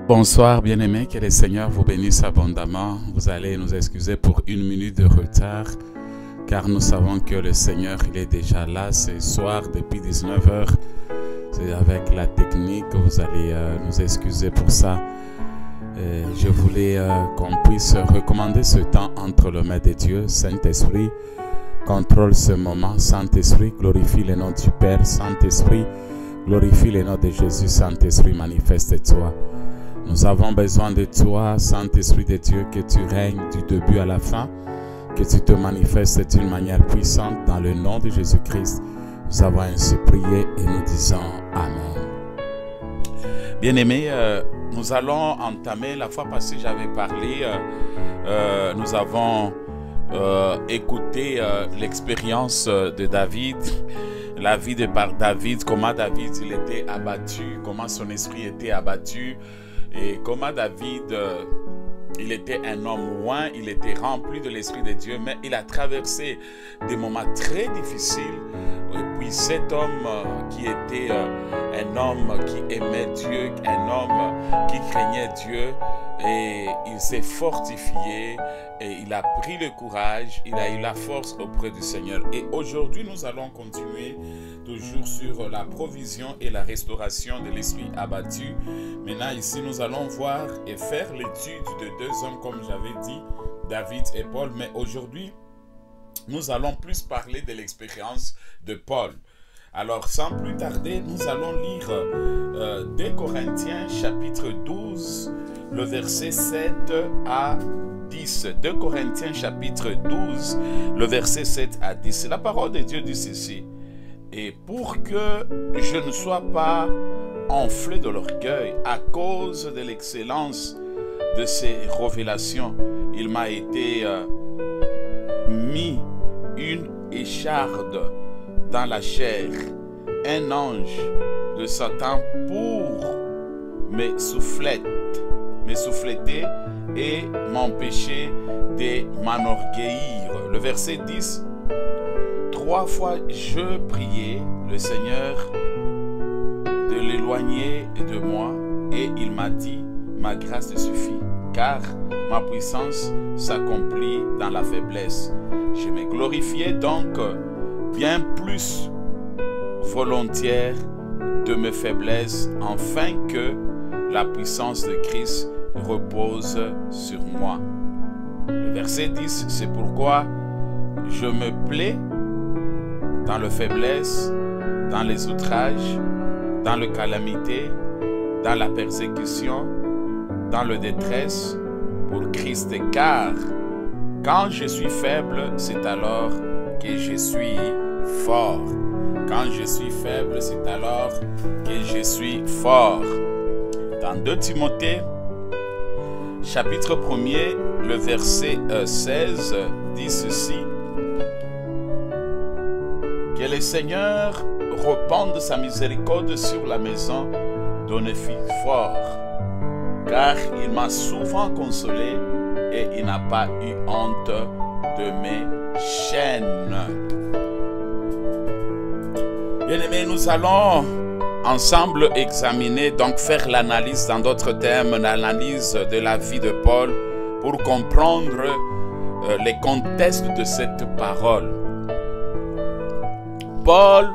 Bonsoir bien-aimés, que le Seigneur vous bénisse abondamment. Vous allez nous excuser pour une minute de retard, car nous savons que le Seigneur il est déjà là ce soir depuis 19 h. C'est avec la technique, vous allez nous excuser pour ça. Je voulais qu'on puisse recommander ce temps entre les mains de Dieu. Saint-Esprit, contrôle ce moment. Saint-Esprit, glorifie le nom du Père. Saint-Esprit, glorifie le nom de Jésus. Saint-Esprit, manifeste-toi. Nous avons besoin de toi, Saint-Esprit de Dieu, que tu règnes du début à la fin, que tu te manifestes d'une manière puissante dans le nom de Jésus-Christ. Nous avons ainsi prié et nous disons Amen. Bien-aimés, nous allons entamer, la fois passée j'avais parlé, nous avons écouté l'expérience de David, la vie de David, comment David il était abattu, comment son esprit était abattu. Et comment David, il était un homme loin, il était rempli de l'Esprit de Dieu, mais il a traversé des moments très difficiles. Et puis cet homme qui était un homme qui aimait Dieu, un homme qui craignait Dieu, et il s'est fortifié, et il a pris le courage, il a eu la force auprès du Seigneur. Et aujourd'hui, nous allons continuer toujours sur la provision et la restauration de l'esprit abattu. Maintenant, ici, nous allons voir et faire l'étude de deux hommes, comme j'avais dit, David et Paul. Mais aujourd'hui, nous allons plus parler de l'expérience de Paul. Alors, sans plus tarder, nous allons lire 2 Corinthiens chapitre 12, le verset 7 à 10. 2 Corinthiens chapitre 12, le verset 7 à 10. La parole de Dieu dit ceci. Et pour que je ne sois pas enflé de l'orgueil à cause de l'excellence de ces révélations, il m'a été mis une écharde dans la chair, un ange de Satan pour me souffleter et m'empêcher de m'enorgueillir. Le verset 10. 3 fois je priais le Seigneur de l'éloigner de moi et il m'a dit, ma grâce te suffit, car ma puissance s'accomplit dans la faiblesse. Je me glorifiais donc bien plus volontiers de mes faiblesses, afin que la puissance de Christ repose sur moi. Le verset 10, c'est pourquoi je me plais dans la faiblesse, dans les outrages, dans la calamité, dans la persécution, dans la détresse, pour Christ, car quand je suis faible, c'est alors que je suis fort. Quand je suis faible, c'est alors que je suis fort. Dans 2 Timothée, chapitre 1er, le verset 16, dit ceci. Que le Seigneur répande sa miséricorde sur la maison d'un fils fort, car il m'a souvent consolé et il n'a pas eu honte de mes chaînes. Bien-aimés, nous allons ensemble examiner, donc faire l'analyse, dans d'autres termes, l'analyse de la vie de Paul pour comprendre les contextes de cette parole. Paul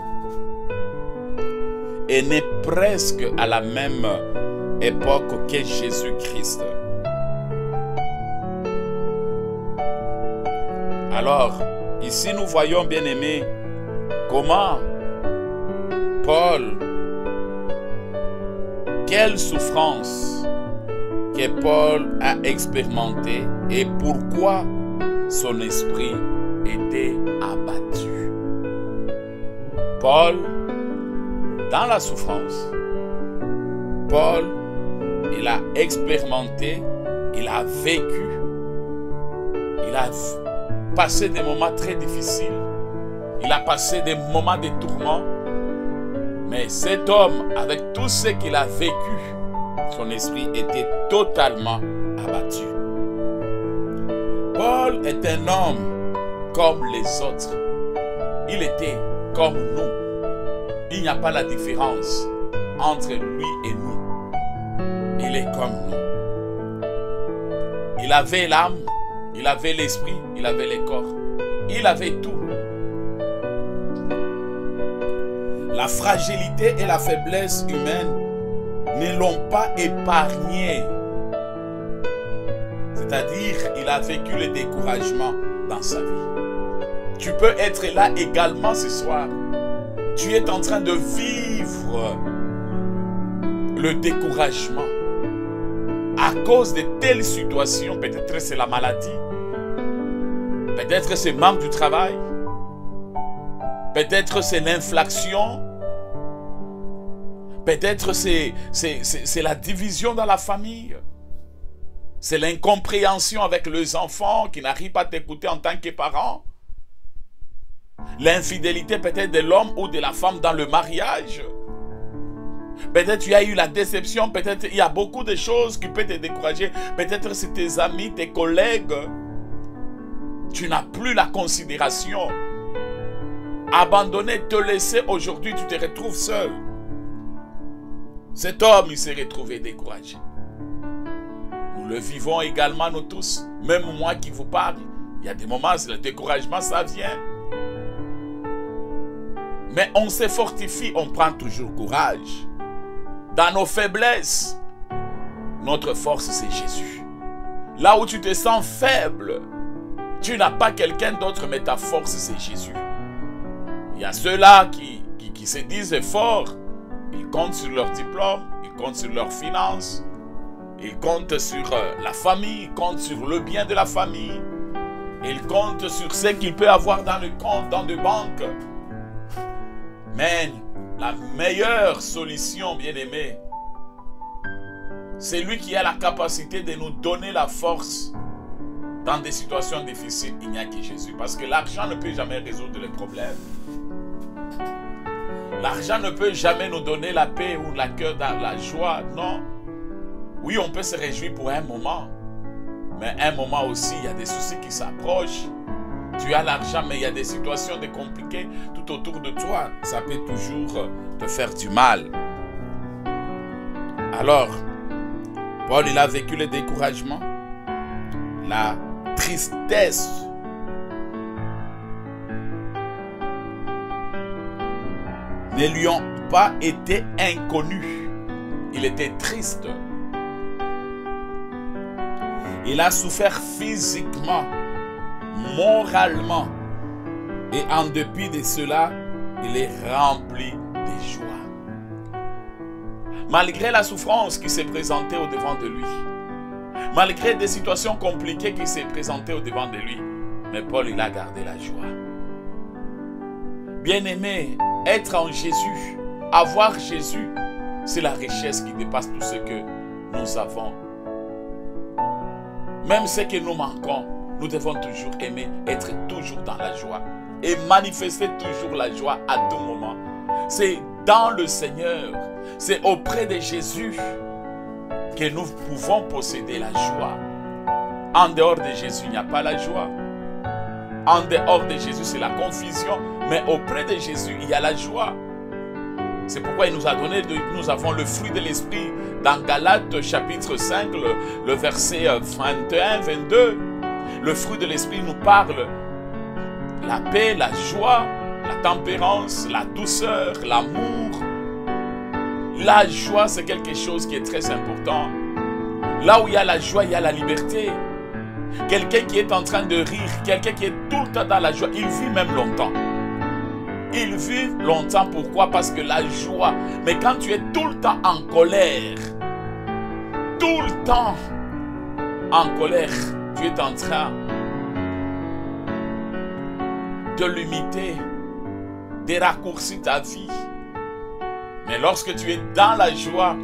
est né presque à la même époque que Jésus-Christ. Alors, ici nous voyons, bien aimés, comment Paul, quelle souffrance que Paul a expérimenté et pourquoi son esprit était abattu. Paul, dans la souffrance, Paul, il a expérimenté, il a vécu, il a passé des moments très difficiles, il a passé des moments de tourments, mais cet homme, avec tout ce qu'il a vécu, son esprit était totalement abattu. Paul est un homme comme les autres. Il était comme nous. Il n'y a pas la différence entre lui et nous. Il est comme nous. Il avait l'âme, il avait l'esprit, il avait le corps. Il avait tout. La fragilité et la faiblesse humaine ne l'ont pas épargné. C'est-à-dire, il a vécu le découragement dans sa vie. Tu peux être là également ce soir. Tu es en train de vivre le découragement à cause de telles situations. Peut-être c'est la maladie. Peut-être c'est le manque du travail. Peut-être c'est l'inflation. Peut-être c'est la division dans la famille. C'est l'incompréhension avec les enfants qui n'arrivent pas à t'écouter en tant que parents. L'infidélité peut-être de l'homme ou de la femme dans le mariage. Peut-être tu as eu la déception, peut-être il y a beaucoup de choses qui peuvent te décourager. Peut-être c'est tes amis, tes collègues. Tu n'as plus la considération. Abandonné, te laisser aujourd'hui, tu te retrouves seul. Cet homme, il s'est retrouvé découragé. Nous le vivons également, nous tous. Même moi qui vous parle, il y a des moments, le découragement, ça vient. Mais on se fortifie, on prend toujours courage. Dans nos faiblesses, notre force, c'est Jésus. Là où tu te sens faible, tu n'as pas quelqu'un d'autre, mais ta force, c'est Jésus. Il y a ceux-là qui se disent forts. Ils comptent sur leur diplôme, ils comptent sur leurs finances, ils comptent sur la famille, ils comptent sur le bien de la famille, ils comptent sur ce qu'ils peuvent avoir dans le compte, dans des banques. Mais la meilleure solution, bien-aimé, c'est lui qui a la capacité de nous donner la force dans des situations difficiles. Il n'y a que Jésus. Parce que l'argent ne peut jamais résoudre les problèmes. L'argent ne peut jamais nous donner la paix ou la cœur dans la joie. Non. Oui, on peut se réjouir pour un moment. Mais un moment aussi, il y a des soucis qui s'approchent. Tu as l'argent, mais il y a des situations compliquées tout autour de toi. Ça peut toujours te faire du mal. Alors, Paul, il a vécu le découragement, la tristesse. Ne lui ont pas été inconnus. Il était triste. Il a souffert physiquement, moralement. Et en dépit de cela, il est rempli de joie. Malgré la souffrance qui s'est présentée au devant de lui, malgré des situations compliquées qui s'est présentées au devant de lui, mais Paul, il a gardé la joie. Bien-aimé, être en Jésus, avoir Jésus, c'est la richesse qui dépasse tout ce que nous avons. Même ce que nous manquons, nous devons toujours aimer, être toujours dans la joie et manifester toujours la joie à tout moment. C'est dans le Seigneur, c'est auprès de Jésus que nous pouvons posséder la joie. En dehors de Jésus, il n'y a pas la joie. En dehors de Jésus, c'est la confusion. Mais auprès de Jésus, il y a la joie. C'est pourquoi il nous a donné, nous avons le fruit de l'esprit dans Galates chapitre 5, le verset 21, 22. Le fruit de l'esprit nous parle la paix, la joie, la tempérance, la douceur, l'amour. La joie, c'est quelque chose qui est très important. Là où il y a la joie, il y a la liberté. Quelqu'un qui est en train de rire, quelqu'un qui est tout le temps dans la joie, il vit même longtemps. Il vit longtemps, pourquoi? Parce que la joie, mais quand tu es tout le temps en colère, tout le temps en colère, tu es en train de limiter, de raccourcir ta vie. Mais lorsque tu es dans la joie,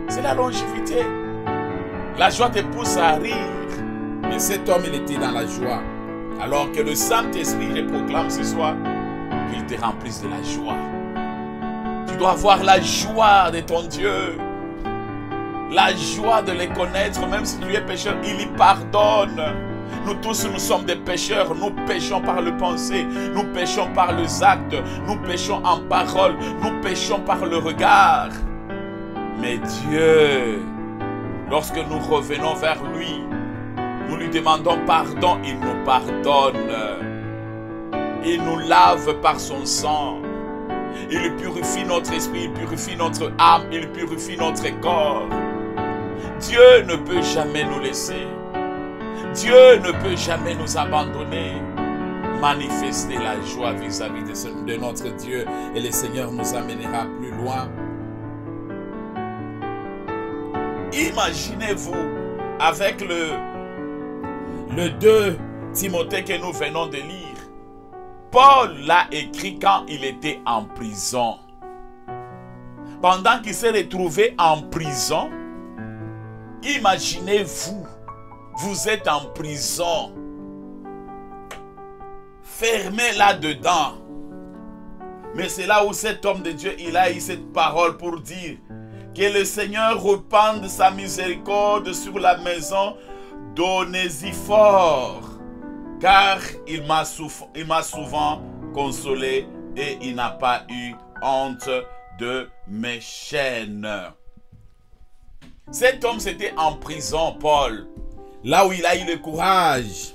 c'est la longévité. La joie te pousse à rire. Mais cet homme, il était dans la joie. Alors que le Saint-Esprit, je proclame ce soir, qu'il te remplisse de la joie. Tu dois avoir la joie de ton Dieu. La joie de les connaître, même si tu es pécheur, il y pardonne. Nous tous, nous sommes des pécheurs. Nous péchons par le pensée, nous péchons par les actes, nous péchons en parole, nous péchons par le regard. Mais Dieu, lorsque nous revenons vers lui, nous lui demandons pardon, il nous pardonne. Il nous lave par son sang. Il purifie notre esprit, il purifie notre âme, il purifie notre corps. Dieu ne peut jamais nous laisser. Dieu ne peut jamais nous abandonner. Manifester la joie vis-à-vis de notre Dieu et le Seigneur nous amènera plus loin. Imaginez-vous avec le 2 Timothée que nous venons de lire. Paul l'a écrit quand il était en prison. Pendant qu'il s'est retrouvé en prison, imaginez-vous, vous êtes en prison, fermé là-dedans. Mais c'est là où cet homme de Dieu, il a eu cette parole pour dire que le Seigneur repende sa miséricorde sur la maison d'Onésifore, car il m'a souvent consolé et il n'a pas eu honte de mes chaînes. Cet homme, c'était en prison, Paul, là où il a eu le courage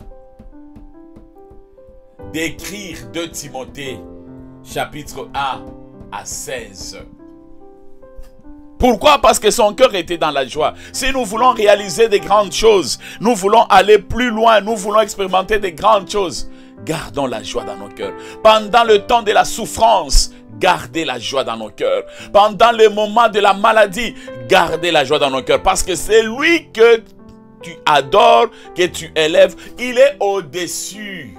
d'écrire 2 Timothée, chapitre 1 à 16. Pourquoi? Parce que son cœur était dans la joie. Si nous voulons réaliser de grandes choses, nous voulons aller plus loin, nous voulons expérimenter de grandes choses, gardons la joie dans nos cœurs. Pendant le temps de la souffrance, gardez la joie dans nos cœurs. Pendant le moment de la maladie, gardez la joie dans nos cœurs. Parce que c'est lui que tu adores, que tu élèves. Il est au-dessus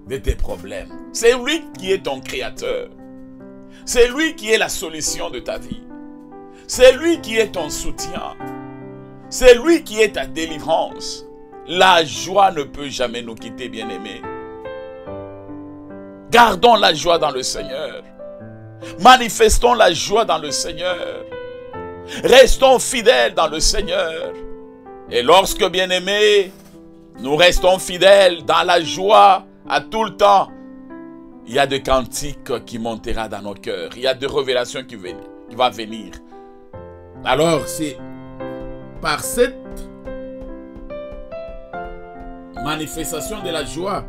de tes problèmes. C'est lui qui est ton créateur. C'est lui qui est la solution de ta vie. C'est lui qui est ton soutien. C'est lui qui est ta délivrance. La joie ne peut jamais nous quitter, bien-aimés. Gardons la joie dans le Seigneur. Manifestons la joie dans le Seigneur. Restons fidèles dans le Seigneur. Et lorsque, bien-aimés, nous restons fidèles dans la joie à tout le temps, il y a des cantiques qui monteront dans nos cœurs. Il y a des révélations qui vont venir. Alors, c'est par cette manifestation de la joie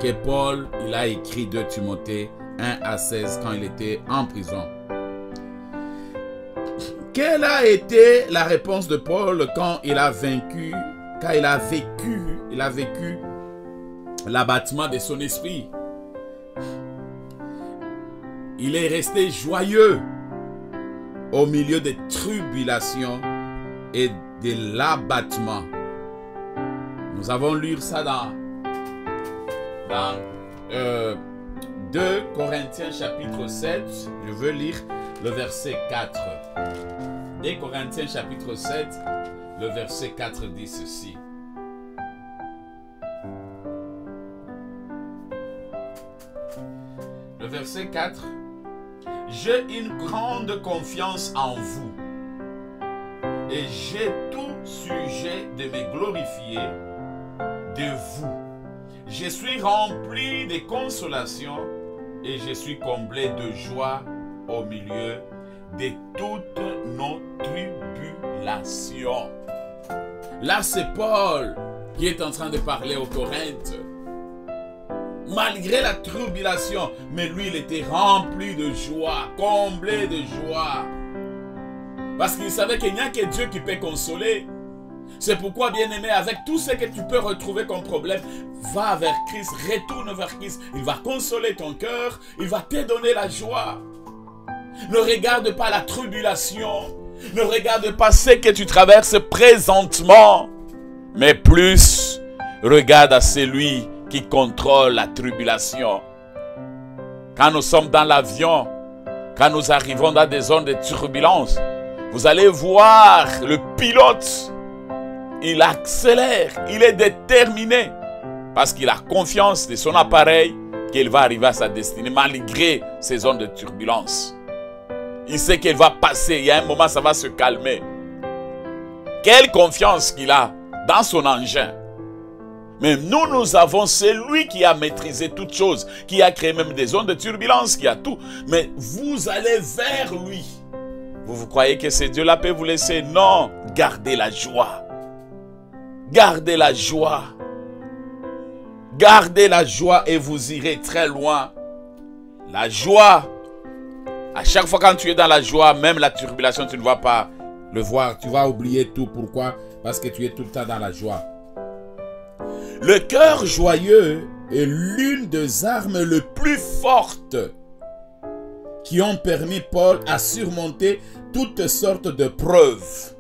que Paul il a écrit 2 Timothée 1 à 16 quand il était en prison. Quelle a été la réponse de Paul quand il a vécu l'abattement de son esprit? Il est resté joyeux au milieu des tribulations et de l'abattement. Nous avons lu ça dans 2 Corinthiens chapitre 7. Je veux lire le verset 4. 2 Corinthiens chapitre 7, le verset 4 dit ceci. Le verset 4. J'ai une grande confiance en vous et j'ai tout sujet de me glorifier de vous. Je suis rempli de consolation et je suis comblé de joie au milieu de toutes nos tribulations. Là, c'est Paul qui est en train de parler aux Corinthes. Malgré la tribulation, mais lui, il était rempli de joie, comblé de joie. Parce qu'il savait qu'il n'y a que Dieu qui peut consoler. C'est pourquoi, bien-aimé, avec tout ce que tu peux retrouver comme problème, va vers Christ, retourne vers Christ. Il va consoler ton cœur, il va te donner la joie. Ne regarde pas la tribulation, ne regarde pas ce que tu traverses présentement, mais plus regarde à celui qui contrôle la tribulation. Quand nous sommes dans l'avion, quand nous arrivons dans des zones de turbulence, vous allez voir le pilote, il accélère, il est déterminé parce qu'il a confiance de son appareil qu'il va arriver à sa destinée malgré ces zones de turbulence. Il sait qu'il va passer, il y a un moment ça va se calmer. Quelle confiance qu'il a dans son engin. Mais nous avons celui qui a maîtrisé toutes choses, qui a créé même des zones de turbulence, qui a tout. Mais vous allez vers lui. Vous croyez que c'est Dieu la paix vous laisser? Non, gardez la joie. Gardez la joie. Gardez la joie et vous irez très loin. La joie, à chaque fois quand tu es dans la joie, même la tribulation, tu ne vas pas le voir. Tu vas oublier tout. Pourquoi? Parce que tu es tout le temps dans la joie. Le cœur joyeux est l'une des armes les plus fortes qui ont permis Paul à surmonter toutes sortes de preuves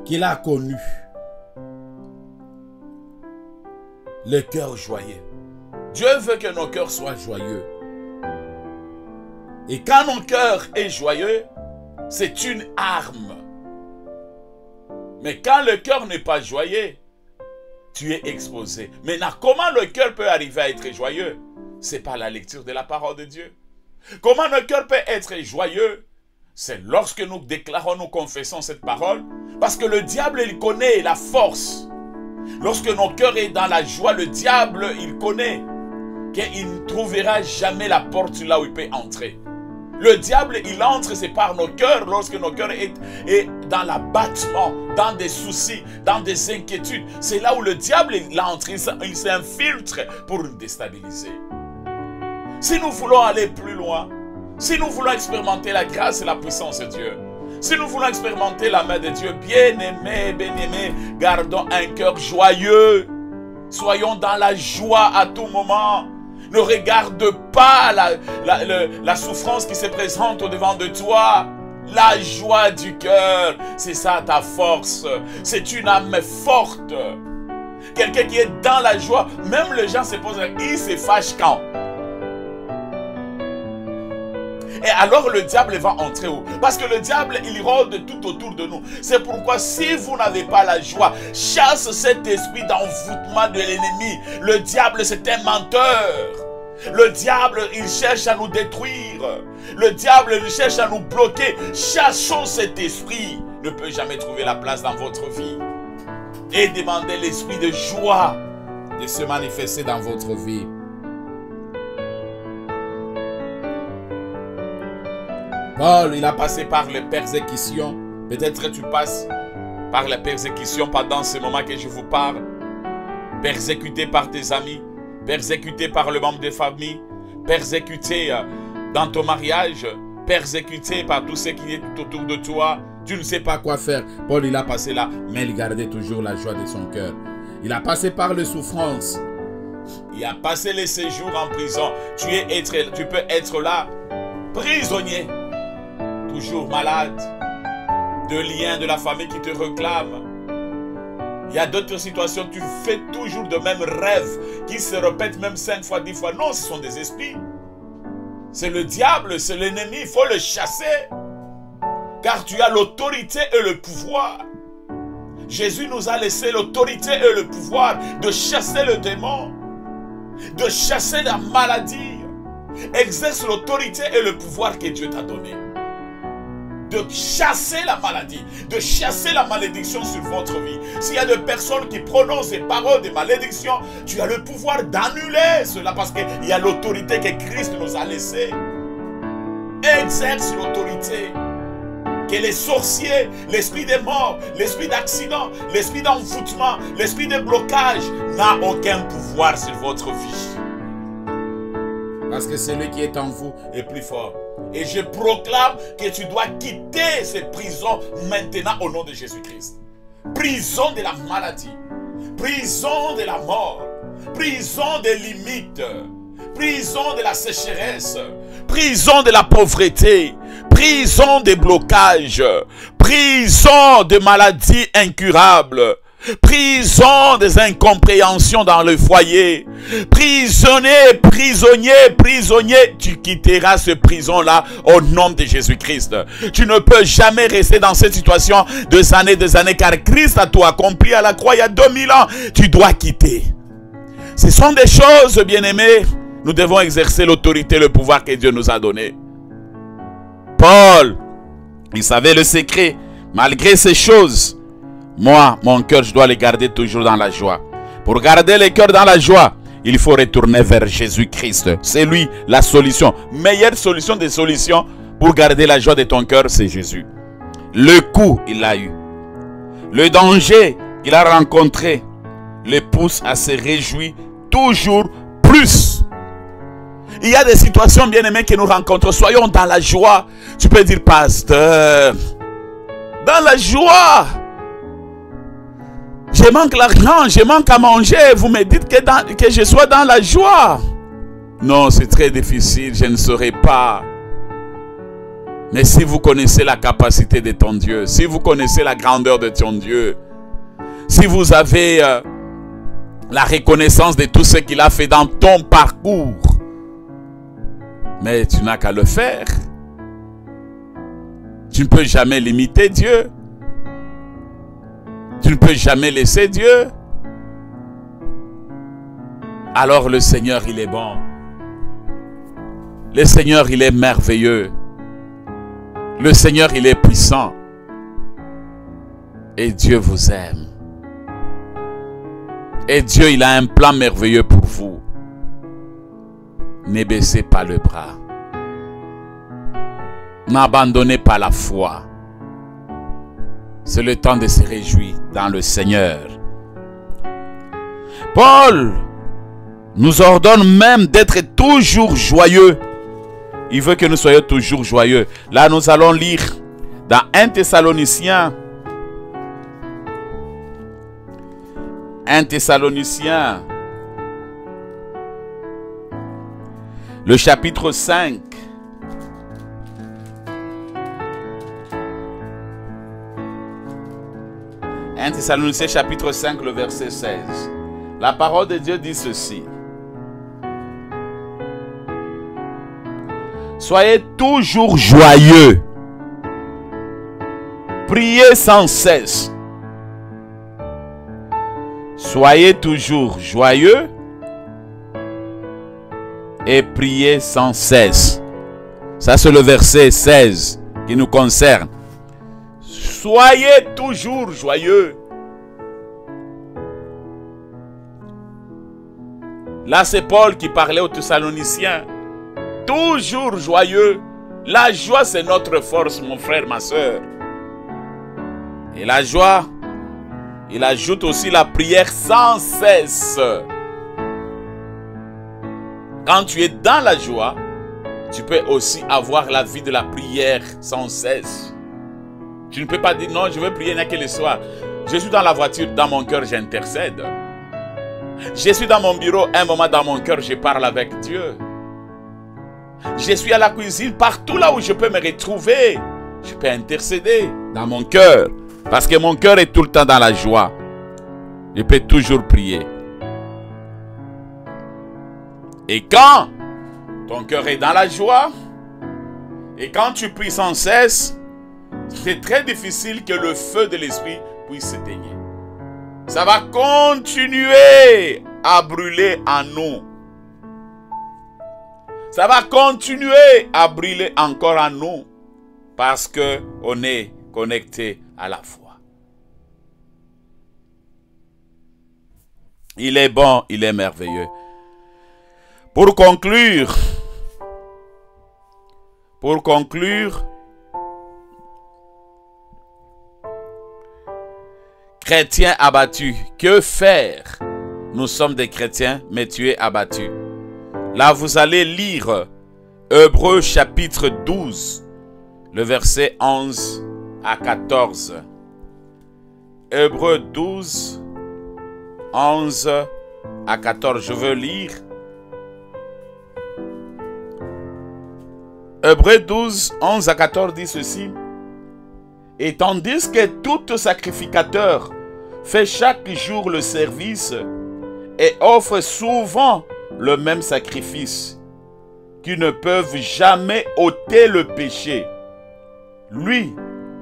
qu'il a connues. Le cœur joyeux. Dieu veut que nos cœurs soient joyeux. Et quand nos cœurs est joyeux, c'est une arme. Mais quand le cœur n'est pas joyeux, tu es exposé. Maintenant, comment le cœur peut arriver à être joyeux? C'est par la lecture de la parole de Dieu. Comment le cœur peut être joyeux? C'est lorsque nous déclarons, nous confessons cette parole. Parce que le diable, il connaît la force. Lorsque nos cœurs est dans la joie, le diable, il connaît qu'il ne trouvera jamais la porte là où il peut entrer. Le diable, il entre, c'est par nos cœurs, lorsque nos cœurs est dans l'abattement, dans des soucis, dans des inquiétudes. C'est là où le diable, il entre, il s'infiltre pour nous déstabiliser. Si nous voulons aller plus loin, si nous voulons expérimenter la grâce et la puissance de Dieu, si nous voulons expérimenter la main de Dieu, bien-aimés, bien-aimés, gardons un cœur joyeux. Soyons dans la joie à tout moment. Ne regarde pas la souffrance qui se présente au-devant de toi. La joie du cœur, c'est ça ta force. C'est une âme forte. Quelqu'un qui est dans la joie, même les gens se posent, il se fâche quand? Et alors le diable va entrer où? Parce que le diable, il rôde tout autour de nous. C'est pourquoi si vous n'avez pas la joie, chasse cet esprit d'envoûtement de l'ennemi. Le diable, c'est un menteur. Le diable, il cherche à nous détruire. Le diable, il cherche à nous bloquer. Chassons cet esprit. Ne peut jamais trouver la place dans votre vie. Et demandez l'esprit de joie de se manifester dans votre vie. Paul, il a passé par les persécutions. Peut-être que tu passes par les persécutions pendant ce moment que je vous parle. Persécuté par tes amis, persécuté par le membre de famille, persécuté dans ton mariage, persécuté par tout ce qui est tout autour de toi. Tu ne sais pas quoi faire. Paul, il a passé là, mais il gardait toujours la joie de son cœur. Il a passé par les souffrances. Il a passé les séjours en prison. Tu peux être là, prisonnier. Toujours malade, de liens de la famille qui te réclament. Il y a d'autres situations, tu fais toujours de mêmes rêves qui se répètent même 5 fois, 10 fois. Non, ce sont des esprits. C'est le diable, c'est l'ennemi, il faut le chasser. Car tu as l'autorité et le pouvoir. Jésus nous a laissé l'autorité et le pouvoir de chasser le démon, de chasser la maladie. Exerce l'autorité et le pouvoir que Dieu t'a donné. De chasser la maladie, de chasser la malédiction sur votre vie. S'il y a des personnes qui prononcent des paroles de malédiction, tu as le pouvoir d'annuler cela parce qu'il y a l'autorité que Christ nous a laissée. Exerce l'autorité. Que les sorciers, l'esprit des morts, l'esprit d'accident, l'esprit d'envoûtement, l'esprit de blocage n'a aucun pouvoir sur votre vie. Parce que celui qui est en vous est plus fort. Et je proclame que tu dois quitter ces prisons maintenant au nom de Jésus-Christ. Prison de la maladie, prison de la mort, prison des limites, prison de la sécheresse, prison de la pauvreté, prison des blocages, prison de maladies incurables, prison des incompréhensions dans le foyer. Prisonnier, prisonnier, prisonnier, tu quitteras ce prison-là au nom de Jésus-Christ. Tu ne peux jamais rester dans cette situation des années, car Christ a tout accompli à la croix il y a 2000 ans. Tu dois quitter. Ce sont des choses, bien-aimés. Nous devons exercer l'autorité, le pouvoir que Dieu nous a donné. Paul, il savait le secret. Malgré ces choses, moi, mon cœur, je dois le garder toujours dans la joie. Pour garder le cœur dans la joie, il faut retourner vers Jésus-Christ. C'est lui la solution. Meilleure solution des solutions pour garder la joie de ton cœur, c'est Jésus. Le coup, il l'a eu. Le danger qu'il a rencontré le pousse à se réjouir toujours plus. Il y a des situations, bien aimées, que nous rencontrons. Soyons dans la joie. Tu peux dire, pasteur, dans la joie. Je manque l'argent, je manque à manger. Vous me dites que je sois dans la joie. Non, c'est très difficile, je ne saurais pas. Mais si vous connaissez la capacité de ton Dieu, si vous connaissez la grandeur de ton Dieu, si vous avez la reconnaissance de tout ce qu'il a fait dans ton parcours, mais tu n'as qu'à le faire. Tu ne peux jamais limiter Dieu. Tu ne peux jamais laisser Dieu. Alors le Seigneur, il est bon. Le Seigneur, il est merveilleux. Le Seigneur, il est puissant. Et Dieu vous aime. Et Dieu, il a un plan merveilleux pour vous. Ne baissez pas le bras. N'abandonnez pas la foi. C'est le temps de se réjouir dans le Seigneur. Paul nous ordonne même d'être toujours joyeux. Il veut que nous soyons toujours joyeux. Là, nous allons lire dans 1 Thessaloniciens. 1 Thessaloniciens. Le chapitre 5. Un Thessaloniciens chapitre 5, le verset 16. La parole de Dieu dit ceci. Soyez toujours joyeux. Priez sans cesse. Soyez toujours joyeux et priez sans cesse. Ça, c'est le verset 16 qui nous concerne. Soyez toujours joyeux. Là, c'est Paul qui parlait aux Thessaloniciens. Toujours joyeux. La joie, c'est notre force, mon frère, ma soeur. Et la joie, il ajoute aussi la prière sans cesse. Quand tu es dans la joie, tu peux aussi avoir la vie de la prière sans cesse. Tu ne peux pas dire non, je veux prier que le soir. Je suis dans la voiture, dans mon cœur, j'intercède. Je suis dans mon bureau, un moment dans mon cœur, je parle avec Dieu. Je suis à la cuisine, partout là où je peux me retrouver, je peux intercéder dans mon cœur. Parce que mon cœur est tout le temps dans la joie. Je peux toujours prier. Et quand ton cœur est dans la joie, et quand tu pries sans cesse, c'est très difficile que le feu de l'esprit puisse s'éteigner. Ça va continuer à brûler en nous. Ça va continuer à brûler encore en nous. Parce qu'on est connecté à la foi. Il est bon, il est merveilleux. Pour conclure, chrétiens abattus, que faire? Nous sommes des chrétiens, mais tu es abattu. Là, vous allez lire Hébreux chapitre 12, le verset 11 à 14. Hébreux 12, 11 à 14. Je veux lire. Hébreux 12, 11 à 14 dit ceci. Et tandis que tout sacrificateur fait chaque jour le service et offre souvent le même sacrifice, qui ne peuvent jamais ôter le péché. Lui,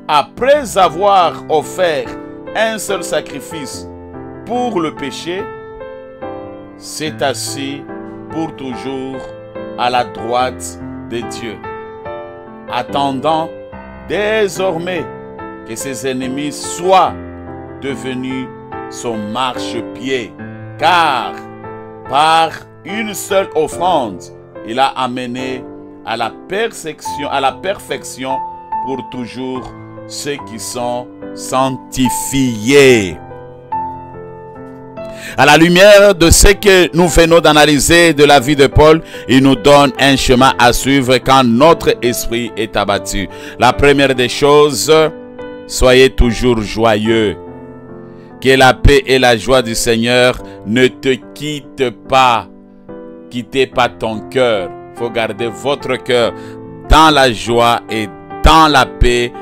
après avoir offert un seul sacrifice pour le péché, s'est assis pour toujours à la droite de Dieu, attendant désormais que ses ennemis soient devenus son marchepied, car par une seule offrande, il a amené à la perfection pour toujours ceux qui sont sanctifiés. À la lumière de ce que nous venons d'analyser de la vie de Paul, il nous donne un chemin à suivre quand notre esprit est abattu. La première des choses, soyez toujours joyeux. Que la paix et la joie du Seigneur ne te quittent pas. Quittez pas ton cœur. Il faut garder votre cœur dans la joie et dans la paix.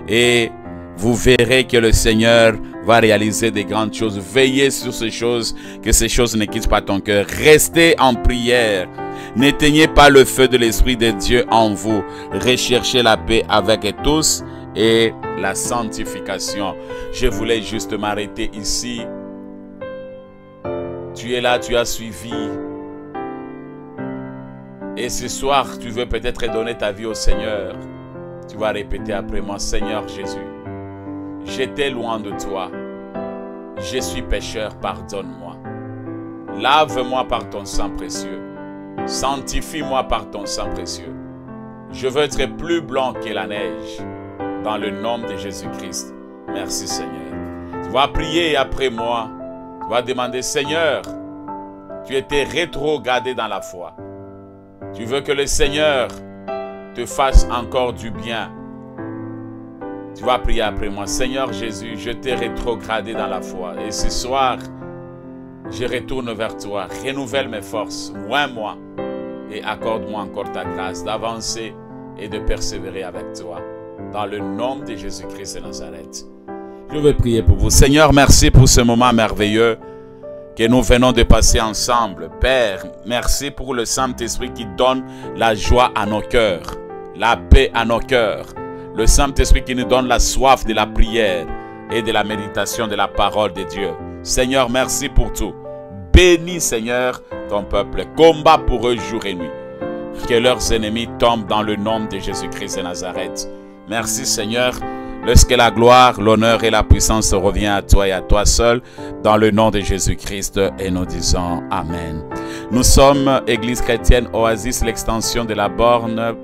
Et vous verrez que le Seigneur va réaliser des grandes choses. Veillez sur ces choses, que ces choses ne quittent pas ton cœur. Restez en prière. N'éteignez pas le feu de l'Esprit de Dieu en vous. Recherchez la paix avec tous et la sanctification. Je voulais juste m'arrêter ici. Tu es là, tu as suivi. Et ce soir, tu veux peut-être donner ta vie au Seigneur. Tu vas répéter après moi: Seigneur Jésus, j'étais loin de toi. Je suis pécheur, pardonne-moi. Lave-moi par ton sang précieux. Sanctifie-moi par ton sang précieux. Je veux être plus blanc que la neige. Dans le nom de Jésus-Christ. Merci Seigneur. Tu vas prier après moi. Tu vas demander: Seigneur, tu étais rétrogradé dans la foi. Tu veux que le Seigneur te fasse encore du bien. Tu vas prier après moi: Seigneur Jésus, je t'ai rétrogradé dans la foi. Et ce soir, je retourne vers toi. Renouvelle mes forces. Oins-moi. Et accorde-moi encore ta grâce d'avancer et de persévérer avec toi. Dans le nom de Jésus-Christ de Nazareth. Je vais prier pour vous. Seigneur, merci pour ce moment merveilleux que nous venons de passer ensemble. Père, merci pour le Saint-Esprit qui donne la joie à nos cœurs, la paix à nos cœurs. Le Saint-Esprit qui nous donne la soif de la prière et de la méditation de la parole de Dieu. Seigneur, merci pour tout. Bénis, Seigneur, ton peuple. Combat pour eux jour et nuit. Que leurs ennemis tombent dans le nom de Jésus-Christ de Nazareth. Merci, Seigneur. Lorsque la gloire, l'honneur et la puissance revient à toi et à toi seul, dans le nom de Jésus-Christ, et nous disons Amen. Nous sommes Église chrétienne Oasis, l'extension de la borne,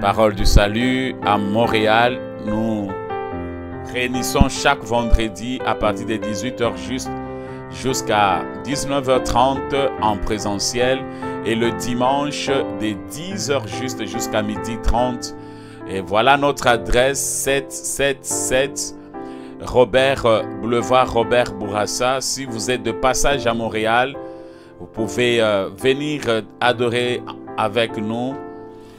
Parole du Salut à Montréal. Nous réunissons chaque vendredi à partir de 18h juste jusqu'à 19h30 en présentiel et le dimanche de 10h juste jusqu'à 12h30. Et voilà notre adresse: 777 boulevard Robert Bourassa. Si vous êtes de passage à Montréal, vous pouvez venir adorer avec nous.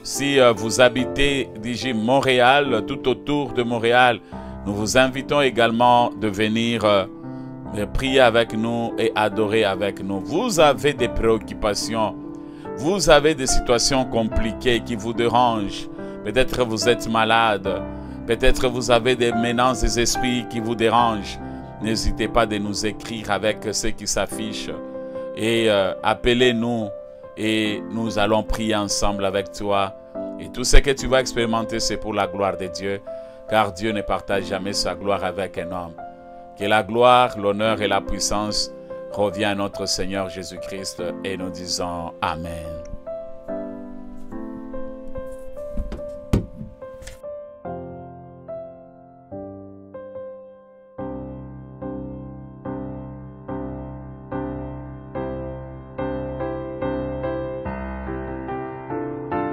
Si vous habitez d'ici Montréal, tout autour de Montréal, nous vous invitons également de venir prier avec nous et adorer avec nous. Vous avez des préoccupations, vous avez des situations compliquées qui vous dérangent. Peut-être vous êtes malade, peut-être vous avez des menaces des esprits qui vous dérangent. N'hésitez pas de nous écrire avec ce qui s'affiche et appelez-nous et nous allons prier ensemble avec toi. Et tout ce que tu vas expérimenter, c'est pour la gloire de Dieu, car Dieu ne partage jamais sa gloire avec un homme. Que la gloire, l'honneur et la puissance reviennent à notre Seigneur Jésus-Christ et nous disons Amen.